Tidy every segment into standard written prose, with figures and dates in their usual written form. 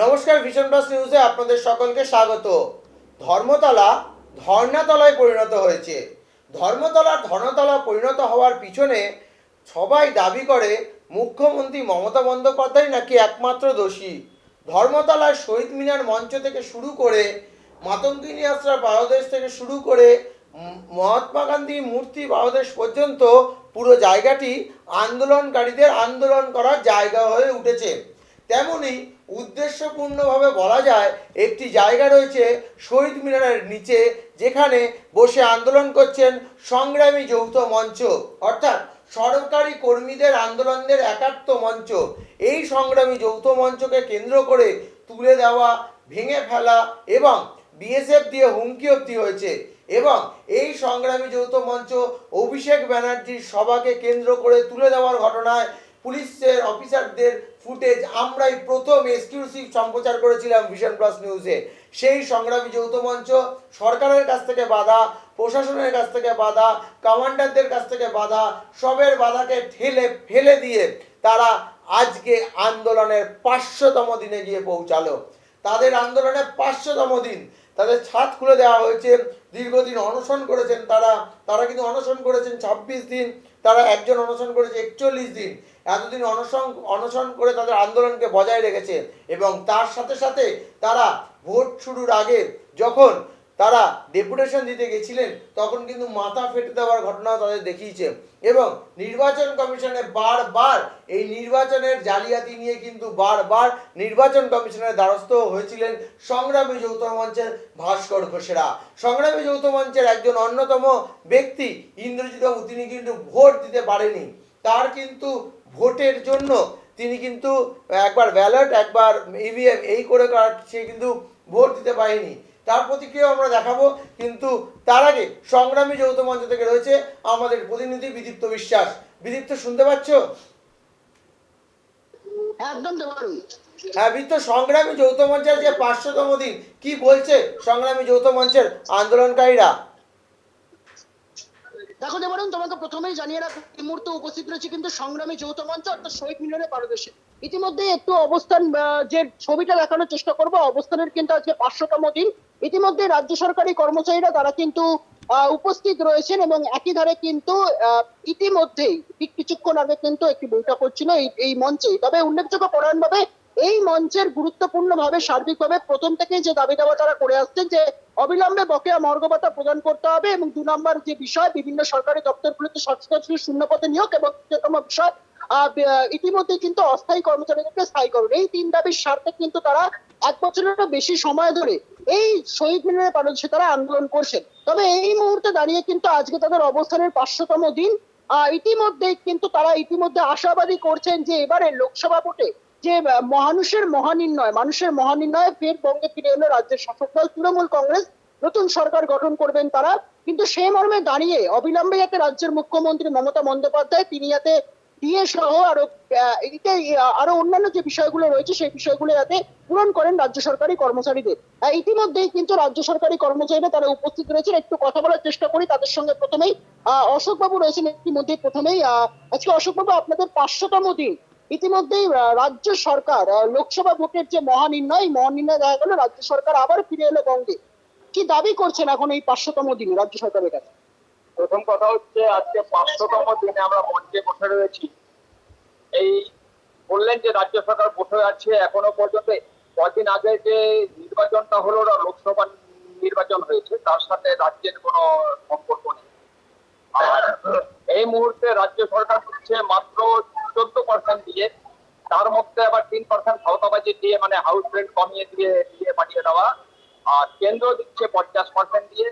নমস্কার, vision plus নিউজে আপনাদের সকলকে স্বাগত। ধর্মতলা ধর্ণাতলায় পরিণত হয়েছে। ধর্মতলা ধর্ণাতলা পরিণত হওয়ার পিছনে সবাই দাবি করে মুখ্যমন্ত্রী মমতা বন্দ্যোপাধ্যায় নাকি একমাত্র দোষী। ধর্মতলার শহীদ মিনার মঞ্চ থেকে শুরু করে মাতঙ্গিনী আশ্রয় পাদদেশ থেকে শুরু করে মহাত্মা গান্ধী মূর্তি পাদদেশ পর্যন্ত পুরো জায়গাটি আন্দোলনকারীদের আন্দোলন করার জায়গা হয়ে উঠেছে। তেমনি উদ্দেশ্যপূর্ণভাবে বলা যায় একটি জায়গা রয়েছে শহীদ মিনারের নিচে, যেখানে বসে আন্দোলন করছেন সংগ্রামী যৌথ মঞ্চ, অর্থাৎ সরকারি কর্মীদের আন্দোলনের একাত্ম মঞ্চ। এই সংগ্রামী যৌথ মঞ্চকে কেন্দ্র করে তুলে দেওয়া, ভেঙে ফেলা এবং বিএসএফ দিয়ে হুমকি অবধি হয়েছে। এবং এই সংগ্রামী যৌথ মঞ্চ অভিষেক ব্যানার্জির সভাকে কেন্দ্র করে তুলে দেওয়ার ঘটনায় পুলিশের অফিসারদের ফুটেজ আমরাই প্রথম এক্সক্লুসিভ সম্প্রচার করেছিলাম ভিশন প্লাস নিউজে। সেই সংগ্রামী যৌথ মঞ্চ সরকারের কাছ থেকে বাধা, প্রশাসনের কাছ থেকে বাধা, কমান্ডারদের কাছ থেকে বাধা, সবের বাধাকে ঠেলে ফেলে দিয়ে তারা আজকে আন্দোলনের 500তম দিনে গিয়ে পৌঁছালো। তাদের আন্দোলনের 500তম দিন, তাদের ছাদ খুলে দেওয়া হয়েছে। দীর্ঘদিন অনশন করেছেন তারা কিন্তু অনশন করেছেন 26 দিন, তারা একজন অনশন করেছে 41 দিন। এতদিন অনশন করে তাদের আন্দোলনকে বজায় রেখেছে। এবং তার সাথে সাথে তারা ভোট শুরুর আগে যখন তারা ডেপুটেশন দিতে গেছিলেন, তখন কিন্তু মাথা ফেটে দেওয়ার ঘটনাও তাদের দেখিয়েছে। এবং নির্বাচন কমিশনে বারবার এই নির্বাচনের জালিয়াতি নিয়ে কিন্তু বারবার নির্বাচন কমিশনের দ্বারস্থ হয়েছিলেন সংগ্রামী যৌথ মঞ্চের ভাস্কর ঘোষেরা। সংগ্রামী যৌথ মঞ্চের একজন অন্যতম ব্যক্তি ইন্দ্রজিৎ বাবু, তিনি কিন্তু ভোট দিতে পারেনি। তার কিন্তু ভোটের জন্য তিনি কিন্তু একবার ব্যালট একবার ইভিএম এই করে সে কিন্তু ভোট দিতে পারেনি। তার প্রতিক্রিয়া আমরা দেখাবো, কিন্তু তার আগে সংগ্রামী যৌথ মঞ্চ থেকে রয়েছে আমাদের প্রতিনিধি বিদীপ্ত বিশ্বাস। বিদীপ্ত, শুনতে পাচ্ছ? একদম। হ্যাঁ বিদীপ্ত, সংগ্রামী যৌথ মঞ্চের যে 500তম দিন, কি বলছে সংগ্রামী যৌথ মঞ্চের আন্দোলনকারীরা? দেখো দেবরুণ, তোমাকে প্রথমেই জানিয়ে রাখি এই মুহূর্তে উপস্থিত রয়েছে কিন্তু সংগ্রামী যৌথ মঞ্চ অর্থাৎ শহীদ মিনারের পাদদেশে। ইতিমধ্যে একটু অবস্থান যে ছবিটা দেখানোর চেষ্টা করবো, অবস্থানের কিন্তু আজকে 500তম দিন। ইতিমধ্যে রাজ্য সরকারি কর্মচারীরা তারা কিন্তু উপস্থিত রয়েছেন এবং একই ধারে কিন্তু ইতিমধ্যেই ঠিক কিছুক্ষণ আগে কিন্তু একটি বৈঠক হচ্ছিল এই মঞ্চে। তবে উল্লেখযোগ্য ভাবে এই মঞ্চের গুরুত্বপূর্ণভাবে সার্বিকভাবে প্রথম থেকে যে দাবি দাবা তারা করে আসছেন যে অবিলম্বে বকেয়া মর্গ ভাতা প্রদান করতে হবে, এবং 2 নম্বর যে বিষয় বিভিন্ন সরকারি দপ্তরগুলোতে সচরাচর শূন্যপদে নিয়োগ, এবং তৃতীয়তম বিষয় ইতিমধ্যে কিন্তু অস্থায়ী কর্মচারীদেরকে স্থায়ীকরণ। এই 3 দাবির স্বার্থে কিন্তু তারা 1 বছরেরও বেশি সময় ধরে এই শহীদ মিনারের পাদদেশে তারা আন্দোলন করছেন। তবে এই মুহূর্তে দাঁড়িয়ে কিন্তু আজকে তাদের অবস্থানের 500তম দিন। ইতিমধ্যে কিন্তু তারা আশাবাদী করছেন যে এবারে লোকসভা ভোটে যে মানুষের মহানির্ণয় ফের বঙ্গে ফিরে এলো রাজ্যের শাসক দল তৃণমূল কংগ্রেস। নতুন সরকার গঠন করবেন তারা। কিন্তু সেই মর্মে দাঁড়িয়ে অবিলম্বে যাতে রাজ্যের মুখ্যমন্ত্রী মমতা বন্দ্যোপাধ্যায় তিনি যাতে ডিএ সহ আরো অন্যান্য যে বিষয়গুলো রয়েছে সেই বিষয়গুলো যাতে পূরণ করেন রাজ্য সরকারি কর্মচারীদের। ইতিমধ্যেই কিন্তু রাজ্য সরকারি কর্মচারীরা তারা উপস্থিত রয়েছেন। একটু কথা বলার চেষ্টা করি তাদের সঙ্গে। প্রথমেই অশোক বাবু রয়েছেন ইতিমধ্যে। আজকে অশোক বাবু, আপনাদের 500তম দিন। ইতিমধ্যেই রাজ্য সরকার লোকসভা ভোটের যে মহানির্ণয় দেখা গেল রাজ্য সরকার আবার ফিরে এলো বঙ্গে। কি দাবি করছেন এখন এই 500তম দিনে রাজ্য সরকারের কাছে? প্রথম কথা হচ্ছে, আজকে 500তম দিনে আমরা মঞ্চে বসে রয়েছি। এই বললেন যে রাজ্য সরকার বসে আছে, এখনো পর্যন্ত কদিন আগে যে নির্বাচনটা হলো লোকসভা নির্বাচন হয়েছে, তার সাথে রাজ্যের কোনো সম্পর্ক নেই। আর এই মুহূর্তে রাজ্য সরকার দিচ্ছে মাত্র 14% দিয়ে, তার মধ্যে আবার 3% ভাওতাবাজি দিয়ে, মানে হাউস রেন্ট কমিয়ে দিয়ে পাঠিয়ে দেওয়া। আর কেন্দ্র দিচ্ছে 50% দিয়ে।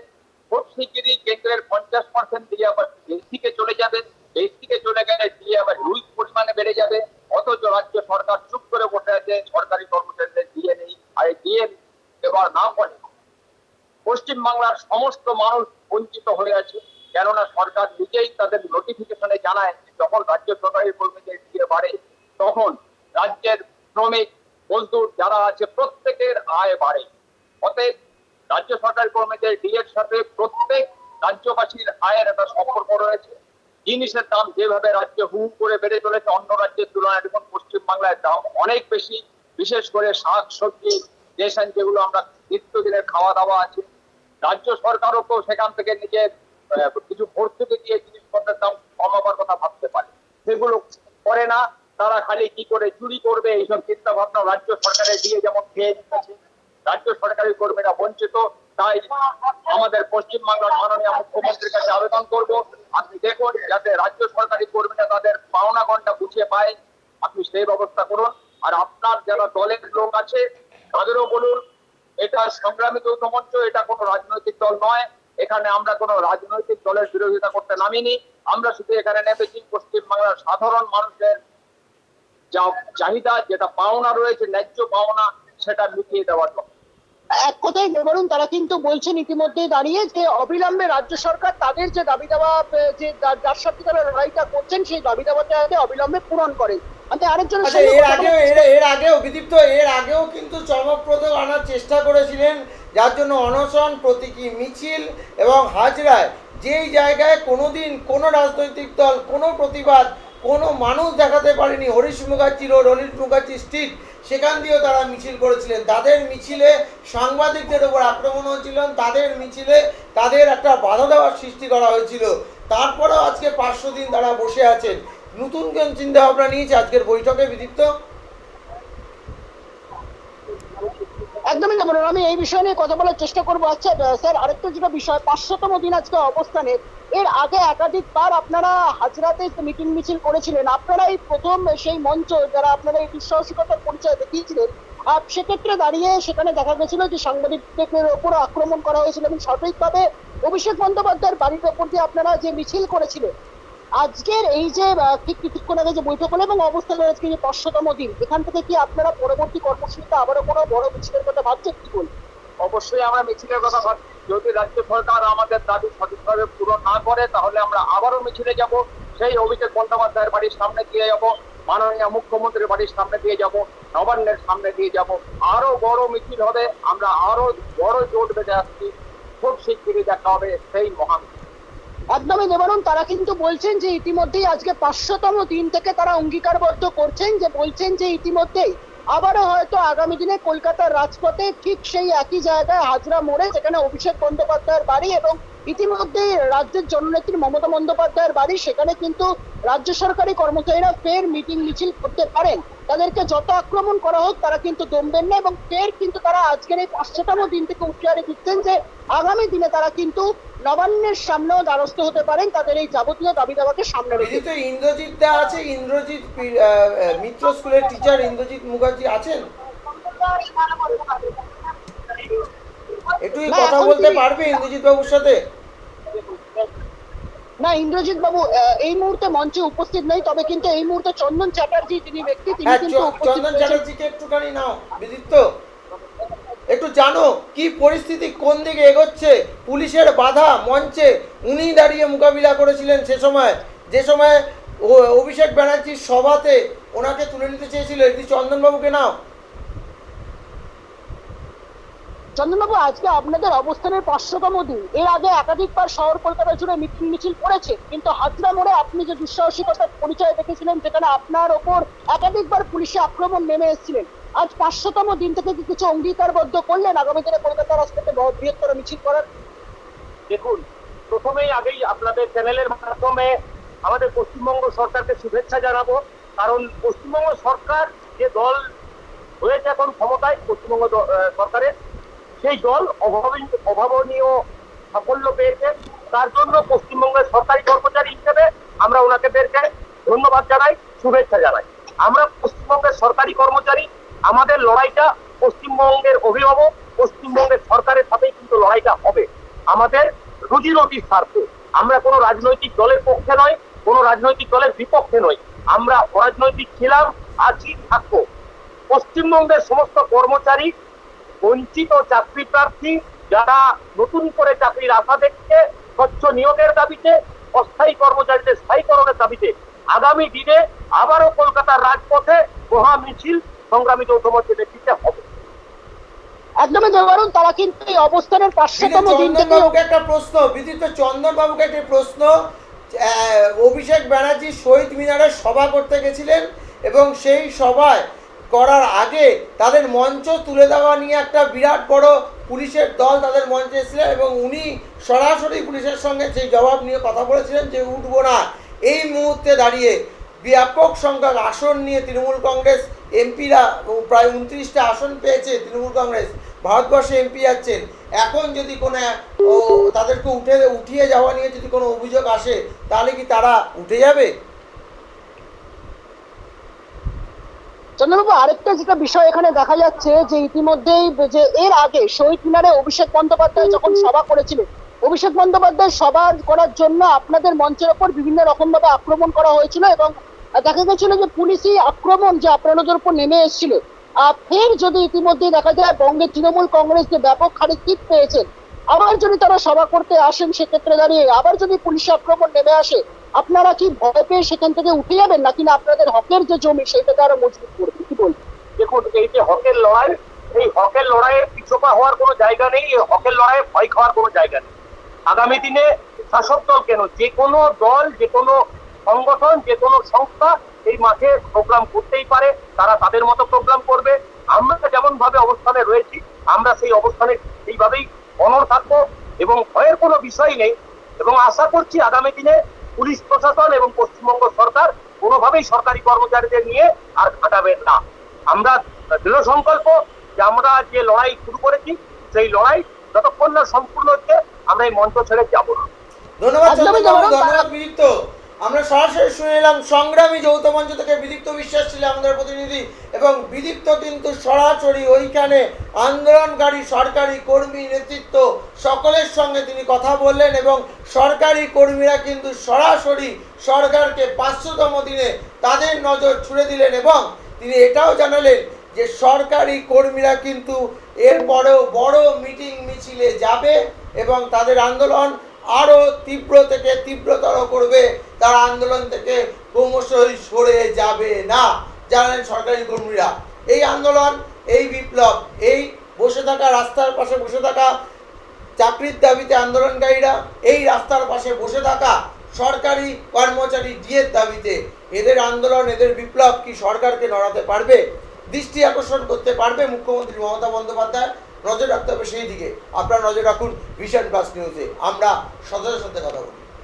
খুব শিগগিরই কেন্দ্রের 50% দিয়ে আবার এসিকে চলে যাবে। এসিকে চলে গেলে দিয়ে আবার হিউজ পরিমাণে বেড়ে যাবে। অথচ রাজ্য সরকার চুপ করে বসে আছে, সরকারি কর্মচারীদের দিয়ে নেই। আর দিয়ে এবার না পড়ে পশ্চিমবাংলার সমস্ত মানুষ বঞ্চিত হয়ে আছে। কেননা সরকার নিজেই তাদের নোটিফিকেশনে জানায় যখন রাজ্য সরকারি কর্মীদের দিয়ে বাড়ে, তখন রাজ্যের শ্রমিক মজদুর যারা আছে প্রত্যেকের আয় বাড়ে। অতএব রাজ্য সরকারি কর্মীদের ডিএর সাথে প্রত্যেক রাজ্যবাসীর আয়ের একটা সম্পর্ক রয়েছে। জিনিসের দাম যেভাবে রাজ্যে হু করে বেড়ে চলেছে, অন্য রাজ্যের তুলনায় দেখুন পশ্চিমবাংলায় দাম অনেক বেশি। বিশেষ করে শাক সবজি যেগুলো আমরা নিত্যদিনের খাওয়া দাওয়া আছে, রাজ্য সরকারও তো সেখান থেকে নিজের কিছু ভর্তুকি দিয়ে জিনিসপত্রের দাম কমাবার কথা ভাবতে পারে, সেগুলো করে না। তারা খালি কি করে চুরি করবে এইসব চিন্তা ভাবনা রাজ্য সরকারের দিয়ে যেমন খেয়ে নিচ্ছে, রাজ্য সরকারি কর্মীরা বঞ্চিত। তাই আমাদের পশ্চিমবাংলার মাননীয় মুখ্যমন্ত্রীর কাছে আবেদন করব, আপনি দেখুন যাতে রাজ্য সরকারি কর্মীরা তাদের পাওনা ঘন্টা গুছিয়ে পায়, আপনি সেই ব্যবস্থা করুন। আর আপনার যারা দলের লোক আছে তাদেরও বলুন, এটা সংগ্রামী যৌথ মঞ্চ, এটা কোনো রাজনৈতিক দল নয়। এখানে আমরা কোনো রাজনৈতিক দলের বিরোধিতা করতে নামিনি, আমরা শুধু এখানে নেমেছি পশ্চিমবাংলার সাধারণ মানুষের যা চাহিদা, যেটা পাওনা রয়েছে, ন্যায্য পাওনা, সেটা মিটিয়ে দেওয়ার জন্য। এক কথায় বলুন, তারা কিন্তু বলছেন ইতিমধ্যে দাঁড়িয়ে যে অবিলম্বে রাজ্য সরকার তাদের যে দাবি দাওয়া, যে যার সাথে তারা লড়াইটা করছেন সেই দাবি দাওয়াটা অবিলম্বে পূরণ করেন। আরেকজনের আচ্ছা, এর আগেও বিদীপ্ত এর আগেও কিন্তু চমকপ্রদ আনার চেষ্টা করেছিলেন, যার জন্য অনশন, প্রতীকী মিছিল এবং হাজরায় যেই জায়গায় কোনোদিন কোনো রাজনৈতিক দল, কোনো প্রতিবাদ, কোনো মানুষ দেখাতে পারেনি, হরিশ মুখার্জি রোড, হরিশ মুখার্জি স্ট্রিট, সেখান দিয়েও তারা মিছিল করেছিলেন। তাদের মিছিলে সাংবাদিকদের ওপর আক্রমণ হয়েছিল, তাদের মিছিলে তাদের একটা বাধা দেওয়ার সৃষ্টি করা হয়েছিল। তারপরেও আজকে 500 দিন তারা বসে আছেন। নতুন কোন চিন্তা ভাবনা নিয়েছে আজকের বৈঠকে বিদীপ্ত? একদমই না, আমি এই বিষয় নিয়ে কথা বলার চেষ্টা করবো। আচ্ছা স্যার, আরেকটা যেটা বিষয়, 500তম দিন আজকে অবস্থানে, এর আগে একাধিকবার আপনারা হাজরাতে মিটিং মিছিল করেছিলেন, আপনারা এই প্রথম সেই মঞ্চ যারা আপনারা এই দুঃসাহসিকতার পরিচয় দেখিয়েছিলেন। আর সেক্ষেত্রে দাঁড়িয়ে সেখানে দেখা গেছিল যে সাংবাদিকদের ওপর আক্রমণ করা হয়েছিল এবং সঠিকভাবে অভিষেক বন্দ্যোপাধ্যায়ের বাড়ির ওপর দিয়ে আপনারা যে মিছিল করেছিলেন। আজকের এই যে ঠিক কিছুক্ষণ আগে যে বৈঠক হলো এবং অবস্থানের আজকে যে 500তম দিন, এখান থেকে কি আপনারা পরবর্তী কর্মসূচিতে আবারও কোনো বড় মিছিলের কথা ভাবছেন? কি বলুন? অবশ্যই আমরা মিছিলের কথা ভাবছি। যদি রাজ্য সরকার আমাদের দাবি সঠিকভাবে পূরণ না করে তাহলে আমরা আবারও মিছিলে যাব, সেই অভিষেক বন্দ্যোপাধ্যায়ের বাড়ির সামনে দিয়ে যাব, মাননীয় মুখ্যমন্ত্রীর বাড়ির সামনে দিয়ে যাব, নবান্নের সামনে দিয়ে যাব, আরো বড় মিছিল হবে, আমরা আরো বড় জোট বেঁধে আসছি। খুব শিগগিরই দেখা হবে সেই মহান। একদমই দেবানন, তারা কিন্তু বলছেন যে ইতিমধ্যেই আজকে 500তম দিন থেকে তারা অঙ্গীকারবদ্ধ করছেন, যে বলছেন যে ইতিমধ্যেই আবারও হয়তো আগামী দিনে কলকাতার রাজপথে ঠিক সেই একই জায়গায় হাজরা মোড়ে, যেখানে অভিষেক বন্দ্যোপাধ্যায়ের বাড়ি এবং ইতিমধ্যেই রাজ্যের জননেত্রী মমতা বন্দ্যোপাধ্যায়ের বাড়ি, সেখানে কিন্তু রাজ্য সরকারি কর্মচারীরা ফের মিটিং মিছিল করতে পারেন। তাদেরকে যত আক্রমণ করা হোক তারা কিন্তু দমবেন না এবং ফের কিন্তু তারা আজকের এই 500তম দিন থেকে হুঁশিয়ারি দিচ্ছেন যে আগামী দিনে তারা কিন্তু নবান্নের সামনেও দ্বারস্থ হতে পারেন তাদের এই যাবতীয় দাবি দাওয়াকে সামনে রেখে। তো ইন্দ্রজিৎ দা আছে, ইন্দ্রজিৎ মিত্র স্কুলের টিচার ইন্দ্রজিৎ মুখার্জি আছেন, একটু কথা বলতে পারবে ইন্দ্রজিৎ বাবুর সাথে? না, ইন্দ্রজিৎ বাবু এই মুহূর্তে মঞ্চে উপস্থিত নেই, তবে কিন্তু এই মুহূর্তে চন্দন চ্যাটার্জি যিনি ব্যক্তি, তিনি কিন্তু চন্দন চ্যাটার্জিকে একটুখানি নাও বিদিত্য, একটু জানো কি পরিস্থিতি, কোন দিকে এগোচ্ছে, পুলিশের বাধা মঞ্চে উনি দাঁড়িয়ে মোকাবিলা করেছিলেন সে সময়, যে সময় অভিষেক ব্যানার্জির সভাতে ওনাকে তুলে নিতে চেয়েছিল। একটু চন্দনবাবুকে নাও। চন্দনবাবু, আজকে আপনাদের অবস্থানের 500তম দিন, এর আগে একাধিকবার শহর কলকাতা জুড়ে মিছিল মিছিল করেছে, কিন্তু হাজরা মোড়ে আপনি যে দুঃসাহসিকতার পরিচয় দেখেছিলেন, সেখানে আপনার ওপর একাধিকবার পুলিশে আক্রমণ নেমে এসেছিলেন। আজ 500তম দিন থেকে কি কিছু অঙ্গীকারবদ্ধ করলেন আগামী দিনে কলকাতার রাস্তাতে বৃহত্তর মিছিল করার? দেখুন, প্রথমেই আগেই আপনাদের চ্যানেলের মাধ্যমে আমাদের পশ্চিমবঙ্গ সরকারকে শুভেচ্ছা জানাবো, কারণ পশ্চিমবঙ্গ সরকার যে দল হয়েছে এখন ক্ষমতায়, পশ্চিমবঙ্গ সরকারের সেই দল অভাবনীয় সাফল্য পেয়েছে। তার জন্য পশ্চিমবঙ্গের সরকারি কর্মচারী হিসেবে আমরা ওনাদেরকে ধন্যবাদ জানাই, শুভেচ্ছা জানাই। আমরা পশ্চিমবঙ্গের সরকারি কর্মচারী, আমাদের লড়াইটা পশ্চিমবঙ্গের অভিভাবক, পশ্চিমবঙ্গের সরকারের সাথেই কিন্তু লড়াইটা হবে, আমাদের রুজি রুটির স্বার্থে। আমরা কোনো রাজনৈতিক দলের পক্ষে নয়, কোনো রাজনৈতিক দলের বিপক্ষে নয়, আমরা অরাজনৈতিক ছিলাম, আছি, থাকবো। পশ্চিমবঙ্গের সমস্ত কর্মচারী, বঞ্চিত চাকরি প্রার্থী, যারা নতুন করে চাকরির আশা দেখছে, স্বচ্ছ নিয়োগের দাবিতে, অস্থায়ী কর্মচারীদের স্থায়ীকরণের দাবিতে আগামী দিনে আবারও কলকাতার রাজপথে মহা মিছিল সংগ্রামী যৌথ মঞ্চের নেতৃত্বে হবে। একদমই দেবারুন, তারা কিন্তু এই অবস্থানের 500তম দিন থেকে একটা প্রশ্ন, বিদিত চন্দনবাবুকে একটা প্রশ্ন, অভিষেক ব্যানার্জি শহীদ মিনারে সভা করতে গেছিলেন এবং সেই সভায় করার আগে তাদের মঞ্চ তুলে দেওয়া নিয়ে একটা বিরাট বড় পুলিশের দল তাদের মঞ্চে এসেছিলেন এবং উনি সরাসরি পুলিশের সঙ্গে সেই জবাব নিয়ে কথা বলেছিলেন যে উঠবো না। এই মুহূর্তে দাঁড়িয়ে ব্যাপক সংখ্যক আসন নিয়ে তৃণমূল কংগ্রেস এমপিরা প্রায় 29টা আসন পেয়েছে তৃণমূল কংগ্রেস, ভারতবর্ষে এমপি যাচ্ছেন। এখন যদি কোনো তাদেরকে উঠিয়ে যাওয়া নিয়ে যদি কোনো অভিযোগ আসে তাহলে কি তারা উঠে যাবে? চন্দ্রবাবু, আরেকটা যেটা বিষয় এখানে দেখা যাচ্ছে যে ইতিমধ্যেই যে এর আগে শহীদ মিনারে অভিষেক বন্দ্যোপাধ্যায় যখন সভা করেছিলেন, অভিষেক বন্দ্যোপাধ্যায় সভা করার জন্য আপনাদের মঞ্চের ওপর বিভিন্ন রকম ভাবে আক্রমণ করা হয়েছিল এবং দেখা গেছিল যে পুলিশি আক্রমণ যে আপনাদের উপর নেমে এসেছিল। ফের যদি ইতিমধ্যে দেখা যায় বঙ্গের তৃণমূল কংগ্রেস যে ব্যাপক হারে সিট পেয়েছেন, আবার যদি তারা সভা করতে আসেন সেক্ষেত্রে দাঁড়িয়ে আবার যদি পুলিশি আক্রমণ নেমে আসে, আপনারা কি ভয় পেয়ে সেখান থেকে উঠে যাবেন নাকি না আপনাদের হকের যে জমি সেটাকে আরো মজবুত করবে, কি বলবেন? দেখুন, এই যে হকের লড়াই, এই হকের লড়াইয়ে পিছপা হওয়ার কোনো জায়গা নেই, এই হকের লড়াইয়ে ভয় খাওয়ার কোনো জায়গা নেই। আগামী দিনে শাসক দল কেন, যে কোনো দল, যে কোনো সংগঠন, যে কোনো সংস্থা এই মাঠে প্রোগ্রাম করতেই পারে, তারা তাদের মতো প্রোগ্রাম করবে। আমরা যেমন ভাবে অবস্থানে রয়েছি আমরা সেই অবস্থানে সেইভাবেই অনড় থাকবো এবং ভয়ের কোনো বিষয় নেই। এবং আশা করছি আগামী দিনে পুলিশ প্রশাসন এবং পশ্চিমবঙ্গ সরকার কোনোভাবেই সরকারি কর্মচারীদের নিয়ে আর খাটাবেন না। আমরা দৃঢ় সংকল্প যে আমরা যে লড়াই শুরু করেছি সেই লড়াই যতক্ষণ না সম্পূর্ণ হচ্ছে আমরা এই মঞ্চ ছেড়ে যাব না। ধন্যবাদ চন্দ্রবাবু, ধন্যবাদ বিদীপ্ত। আমরা সরাসরি শুনে এলাম সংগ্রামী যৌথ মঞ্চ থেকে বিদীপ্ত বিশ্বাস ছিলেন আমাদের প্রতিনিধি এবং বিদীপ্ত কিন্তু সরাসরি ওইখানে আন্দোলনকারী সরকারি কর্মী নেতৃত্ব সকলের সঙ্গে তিনি কথা বললেন এবং সরকারি কর্মীরা কিন্তু সরাসরি সরকারকে 500তম দিনে তাদের নজর ছুড়ে দিলেন এবং তিনি এটাও জানালেন যে সরকারি কর্মীরা কিন্তু এরপরেও বড় মিটিং মিছিলে যাবে এবং তাদের আন্দোলন আরও তীব্র থেকে তীব্রতর করবে, তারা আন্দোলন থেকে ক্রমশই সরে যাবে না, জানেন সরকারি কর্মীরা। এই আন্দোলন, এই বিপ্লব, এই বসে থাকা রাস্তার পাশে বসে থাকা চাকরির দাবিতে আন্দোলনকারীরা, এই রাস্তার পাশে বসে থাকা সরকারি কর্মচারী ডিএর দাবিতে, এদের আন্দোলন, এদের বিপ্লব কি সরকারকে নড়াতে পারবে, দৃষ্টি আকর্ষণ করতে পারবে মুখ্যমন্ত্রী মমতা বন্দ্যোপাধ্যায়? নজর রাখতে হবে সেই দিকে। আপনারা নজর রাখুন ভিশন প্লাস নিউজে। আমরা সাথে সাথে কথা বলি।